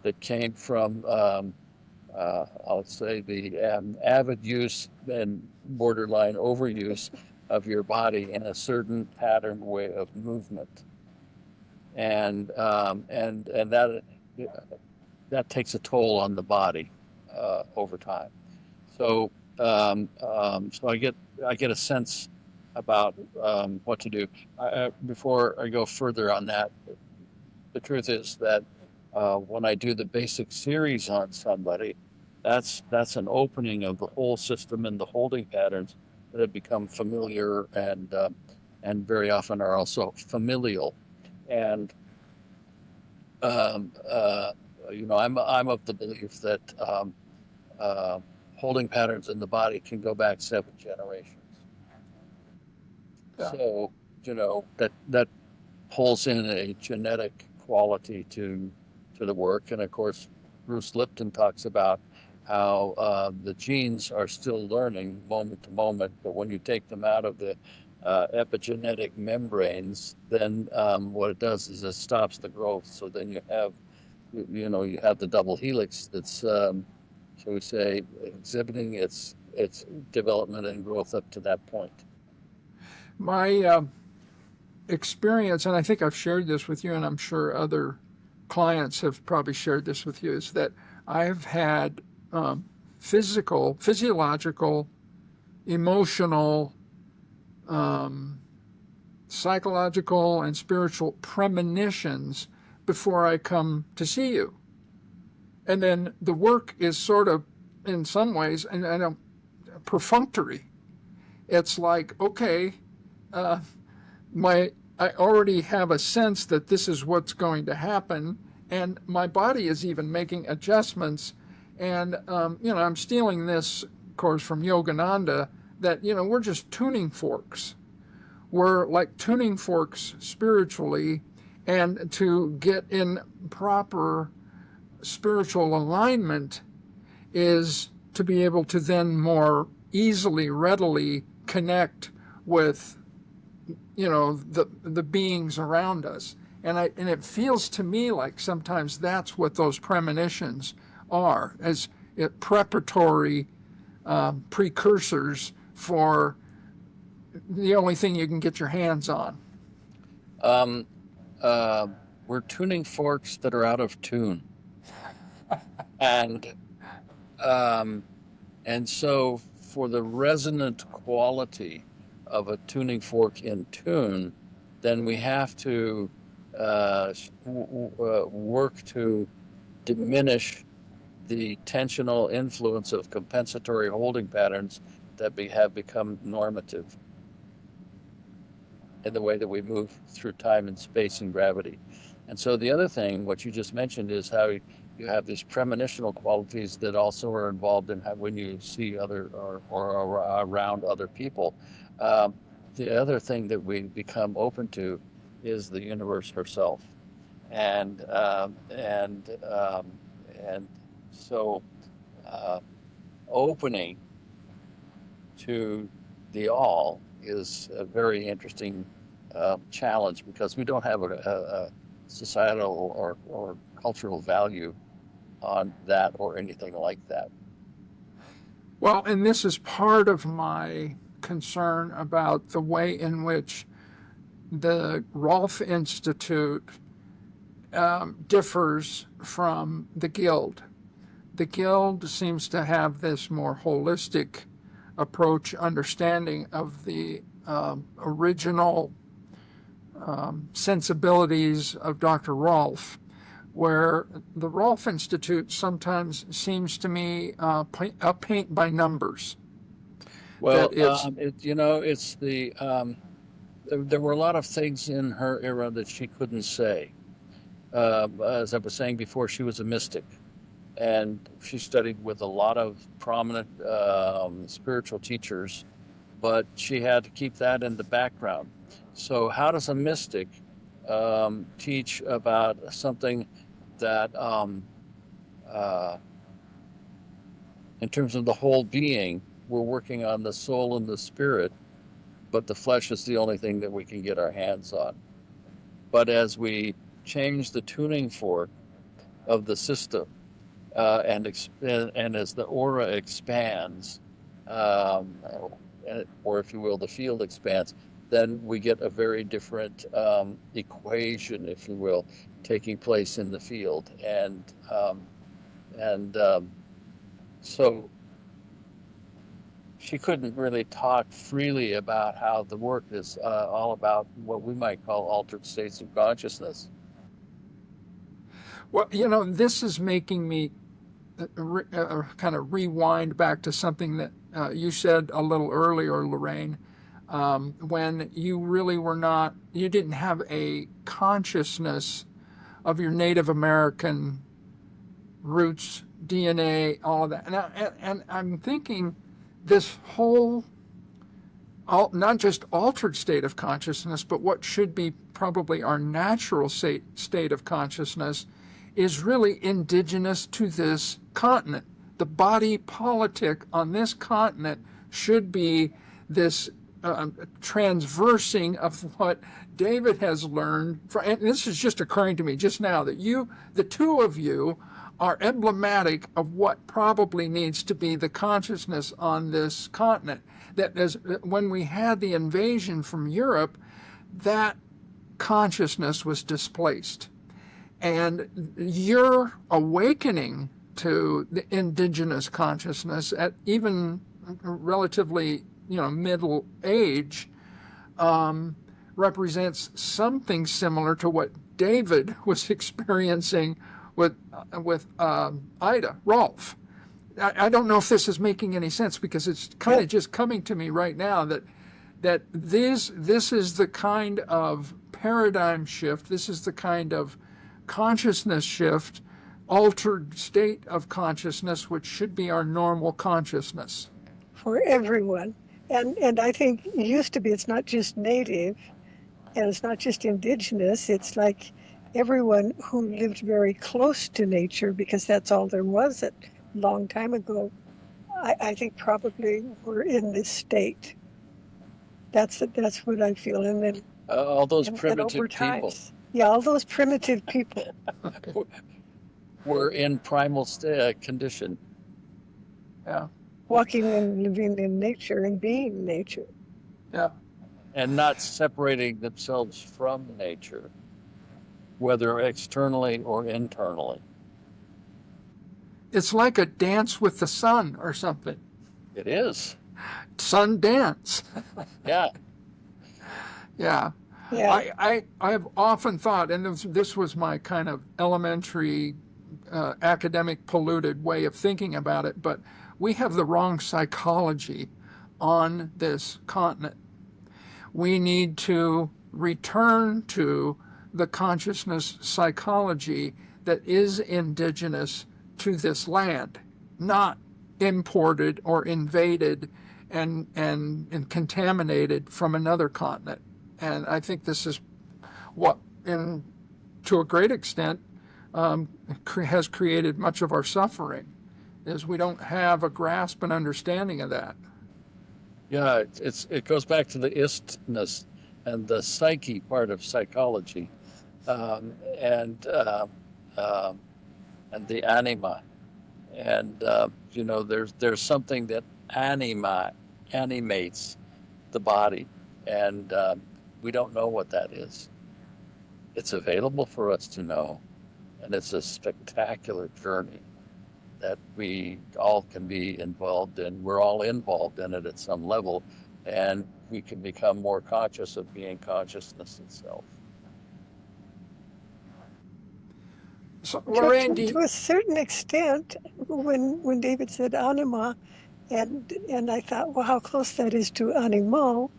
that came from, I'll say, the avid use and borderline overuse of your body in a certain pattern way of movement, and that takes a toll on the body over time. So so I get a sense about what to do. Before I go further on that, the truth is that when I do the basic series on somebody, that's an opening of the whole system and the holding patterns that have become familiar and very often are also familial. And um, uh, you know, I'm of the belief that uh, holding patterns in the body can go back 7 generations. Yeah. So, you know, that pulls in a genetic quality to the work. And of course, Bruce Lipton talks about how the genes are still learning moment to moment, but when you take them out of the epigenetic membranes, then what it does is it stops the growth. So then you know, you have the double helix that's, shall we say, exhibiting its development and growth up to that point. My experience, and I think I've shared this with you, and I'm sure other clients have probably shared this with you, is that I've had physiological, emotional, psychological, and spiritual premonitions before I come to see you. And then the work is sort of, in some ways, and I don't, perfunctory. It's like, okay, my I already have a sense that this is what's going to happen, and my body is even making adjustments. And you know, I'm stealing this, of course, from Yogananda, that you know we're just tuning forks. We're like tuning forks spiritually, and to get in proper spiritual alignment is to be able to then more easily, readily connect with, the beings around us. And it feels to me like sometimes that's what those premonitions are, as preparatory precursors for the only thing you can get your hands on. Um, uh, we're tuning forks that are out of tune, and um, and so for the resonant quality of a tuning fork in tune, then we have to work to diminish the tensional influence of compensatory holding patterns that have become normative in the way that we move through time and space and gravity. And so the other thing, what you just mentioned, is how you have these premonitional qualities that also are involved in how, when you see other or around other people. Um, the other thing that we become open to is the universe herself, and and so uh, opening to the all is a very interesting challenge, because we don't have a societal or cultural value on that or anything like that. Well, and this is part of my concern about the way in which the Rolfe Institute differs from the Guild. The Guild seems to have this more holistic approach, understanding of the original sensibilities of Dr. Rolfe, where the Rolfe Institute sometimes seems to me a paint by numbers. That Well, it's it's there were a lot of things in her era that she couldn't say. As I was saying before, she was a mystic, and she studied with a lot of prominent spiritual teachers, but she had to keep that in the background. So, how does a mystic teach about something that, uh, in terms of the whole being, we're working on the soul and the spirit, but the flesh is the only thing that we can get our hands on? But as we change the tuning fork of the system, and as the aura expands, um, or if you will, the field expands, then we get a very different equation, if you will, taking place in the field, and so she couldn't really talk freely about how the work is all about what we might call altered states of consciousness. well, this is making me kind of rewind back to something that you said a little earlier, Lorain, when you really you didn't have a consciousness of your Native American roots, DNA, all of that. And I'm thinking this whole, not just altered state of consciousness, but what should be probably our natural state of consciousness is really indigenous to this continent. The body politic on this continent should be this transversing of what David has learned. And this is just occurring to me just now that the two of you, are emblematic of what probably needs to be the consciousness on this continent. That as when we had the invasion from Europe, that consciousness was displaced. And your awakening to the indigenous consciousness at even relatively, middle age, represents something similar to what David was experiencing with Ida Rolfe. I don't know if this is making any sense, because it's kind of just coming to me right now that this is the kind of paradigm shift. This is the kind of consciousness shift, altered state of consciousness, which should be our normal consciousness for everyone. And I think it used to be, it's not just native and it's not just indigenous, it's like everyone who lived very close to nature, because that's all there was a long time ago, I think probably we're in this state. That's what I feel. And then All those and over primitive time, people yeah, all those primitive people were in primal condition. Yeah. walking and living in nature and being nature. Yeah. And not separating themselves from nature, whether externally or internally. It's like a dance with the sun or something. It is. Sun dance. Yeah. Yeah. Yeah, I've often thought, and this was my kind of elementary academic polluted way of thinking about it, but we have the wrong psychology on this continent. We need to return to the consciousness psychology that is indigenous to this land, not imported or invaded and contaminated from another continent. And I think this is what, in to a great extent, has created much of our suffering, is we don't have a grasp and understanding of that. Yeah, it goes back to the istness and the psyche part of psychology, um, and uh, um, and the anima, and there's something that animates the body, and we don't know what that is. It's available for us to know, and it's a spectacular journey that we all can be involved in. We're all involved in it at some level, and we can become more conscious of being consciousness itself. So, to, Lorain, to, to a certain extent, when David said anima, and I thought, well, how close that is to animal,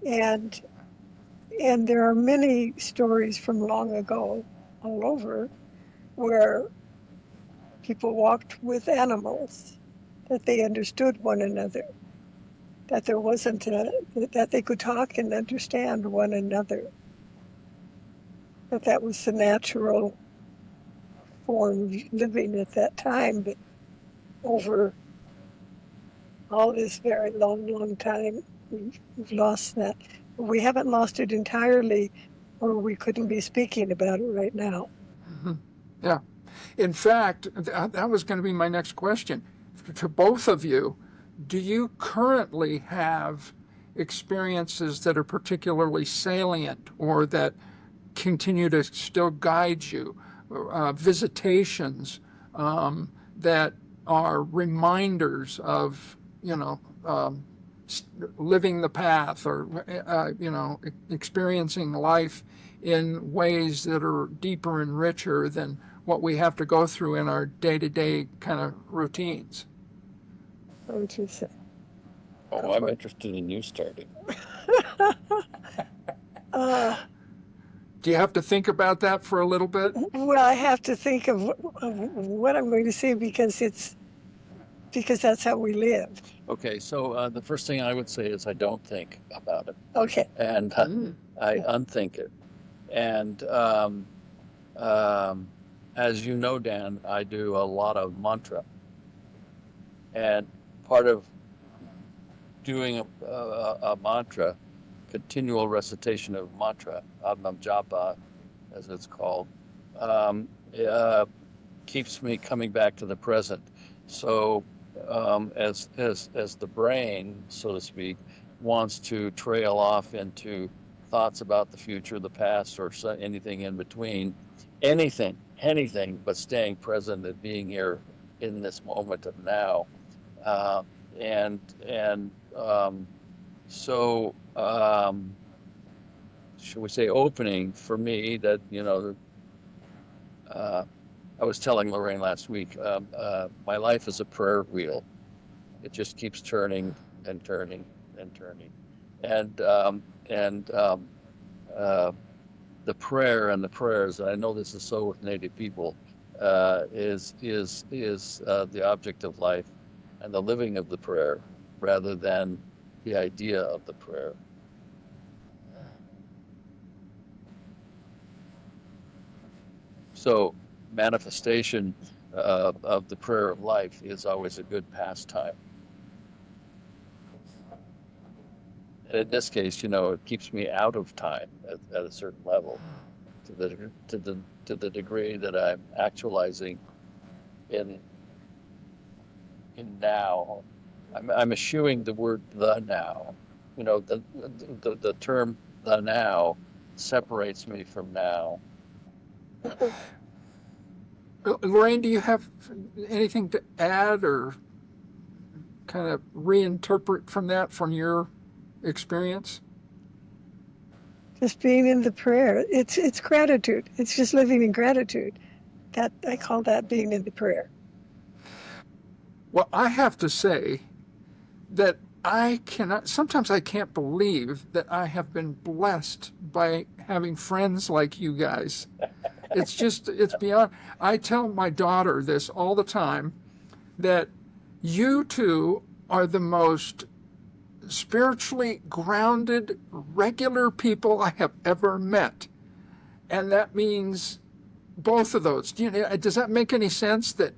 and and there are many stories from long ago all over where people walked with animals, that they understood one another, that there wasn't that they could talk and understand one another, that was the natural form of living at that time. But over all this very long time, we've lost that. We haven't lost it entirely, or we couldn't be speaking about it right now. yeah. In fact, that was going to be my next question. To both of you, do you currently have experiences that are particularly salient or that continue to still guide you? Visitations that are reminders of, living the path or, experiencing life in ways that are deeper and richer than what we have to go through in our day-to-day kind of routines. What would you say? Oh, I'm interested in you starting. uh, Do you have to think about that for a little bit? well, I have to think of what I'm going to say because that's how we live. Okay, so the first thing I would say is I don't think about it, Okay. and I unthink it. And as you know, Dan, I do a lot of mantra, and part of doing a mantra, continual recitation of mantra, Adnam Japa, as it's called, um, uh, keeps me coming back to the present. So as the brain, so to speak, wants to trail off into thoughts about the future, the past, or anything in between, anything but staying present and being here in this moment of now. Uh, and so should we say opening for me that uh, I was telling Lorain last week, my life is a prayer wheel. It just keeps turning and turning and turning, and uh, the prayer and the prayers. And I know this is so with Native people. Is the object of life and the living of the prayer rather than the idea of the prayer. So manifestation of the prayer of life is always a good pastime. And in this case, it keeps me out of time at a certain level to the degree that I'm actualizing in now. I'm eschewing the word the now. The term the now separates me from now. Lorain, do you have anything to add or kind of reinterpret from that from your experience? Just being in the prayer. It's gratitude. It's just living in gratitude. That I call that being in the prayer. Well, I have to say that sometimes I can't believe that I have been blessed by having friends like you guys. It's beyond. I tell my daughter this all the time that you two are the most spiritually grounded, regular people I have ever met. And that means both of those. Does that make any sense that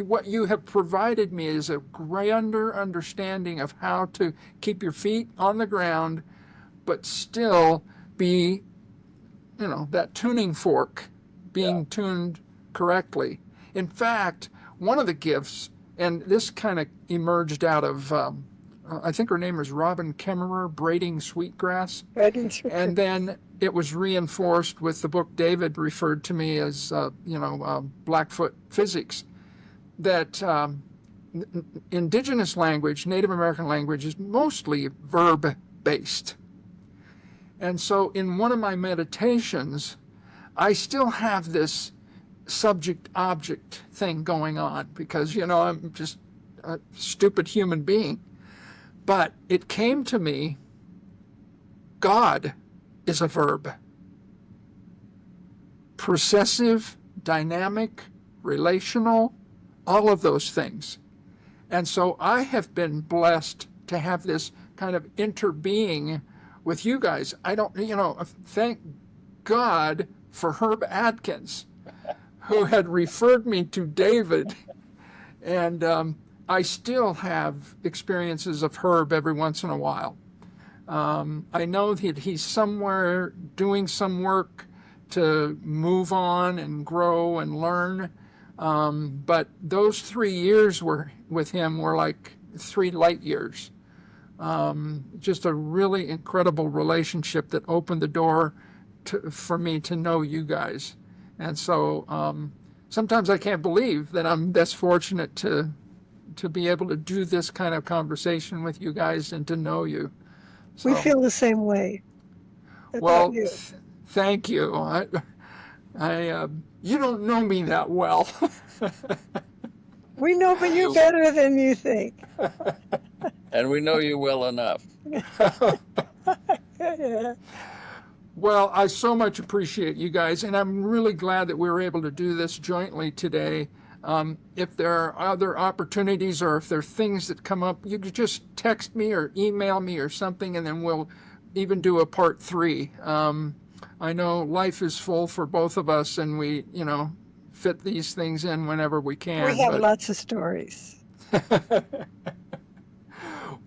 what you have provided me is a grander understanding of how to keep your feet on the ground, but still be, that tuning fork Yeah. being tuned correctly. In fact, one of the gifts, and this kind of emerged out of, I think her name is Robin Kemmerer, Braiding Sweetgrass. Right in scripture. And then it was reinforced with the book David referred to me as, Blackfoot Physics, that indigenous language, Native American language, is mostly verb based. And so in one of my meditations, I still have this subject object thing going on because, I'm just a stupid human being. But it came to me, God is a verb. Processive, dynamic, relational, all of those things. And so I have been blessed to have this kind of interbeing with you guys. I don't, thank God for Herb Adkins, who had referred me to David. And I still have experiences of Herb every once in a while. I know that he's somewhere doing some work to move on and grow and learn. But those 3 years with him were like 3 light years. Just a really incredible relationship that opened the door for me to know you guys. And so sometimes I can't believe that I'm this fortunate to be able to do this kind of conversation with you guys and to know you. We So, feel the same way about well, you. thank you. You don't know me that well. We know you better than you think. And we know you well enough. Yeah. Well, I so much appreciate you guys, and I'm really glad that we were able to do this jointly today. If there are other opportunities or if there are things that come up, you could just text me or email me or something, and then we'll even do a part 3. I know life is full for both of us, and we, fit these things in whenever we can. We have lots of stories.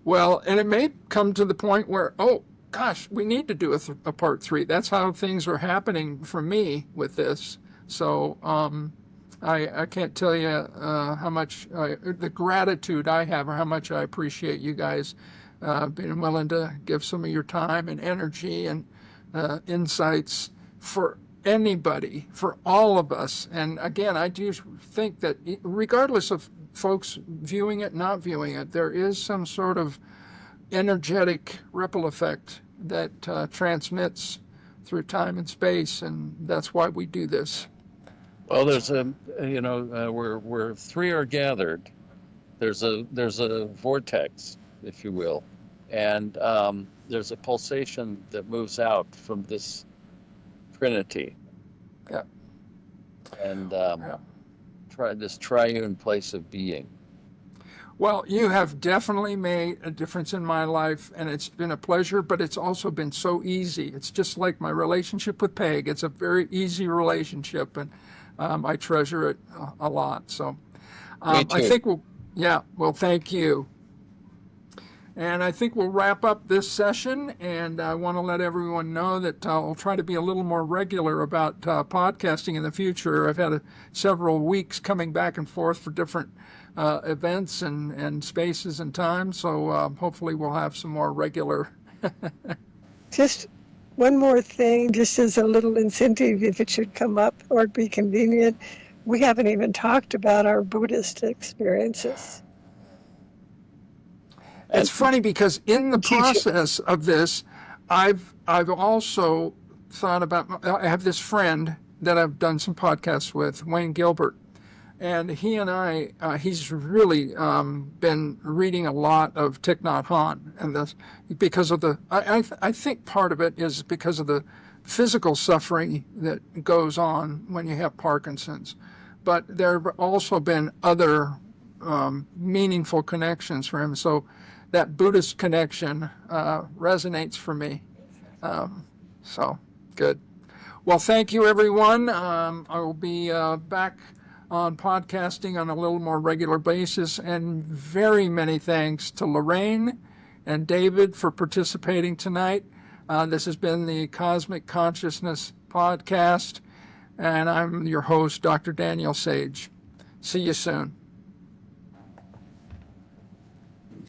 Well, and it may come to the point where, oh, gosh, we need to do a part 3. That's how things are happening for me with this. So I can't tell you how much the gratitude I have or how much I appreciate you guys being willing to give some of your time and energy and insights for anybody, for all of us. And again, I do think that regardless of folks viewing it, not viewing it, there is some sort of energetic ripple effect that transmits through time and space, and that's why we do this. Well, there's where 3 are gathered, there's a vortex, if you will, and there's a pulsation that moves out from this trinity. Yeah. And Yeah. try this triune place of being. Well, you have definitely made a difference in my life, and it's been a pleasure, but it's also been so easy. It's just like my relationship with Peg. It's a very easy relationship, and I treasure it a lot. So Me I too. think well, thank you. And I think we'll wrap up this session. And I want to let everyone know that I'll try to be a little more regular about podcasting in the future. I've had several weeks coming back and forth for different events and spaces and times. So hopefully we'll have some more regular. Just one more thing, just as a little incentive if it should come up or be convenient. We haven't even talked about our Buddhist experiences It's and funny because in the teaching. process of this, I've also thought about. I have this friend that I've done some podcasts with, Wayne Gilbert, and he and he's really been reading a lot of Thich Nhat Hanh, and this because of I think part of it is because of the physical suffering that goes on when you have Parkinson's, but there have also been other meaningful connections for him. So that Buddhist connection resonates for me. So good. Well, thank you, everyone. I will be back on podcasting on a little more regular basis. And very many thanks to Lorain and David for participating tonight. This has been the Cosmic Consciousness Podcast, and I'm your host, Dr. Daniel Sage. See you soon.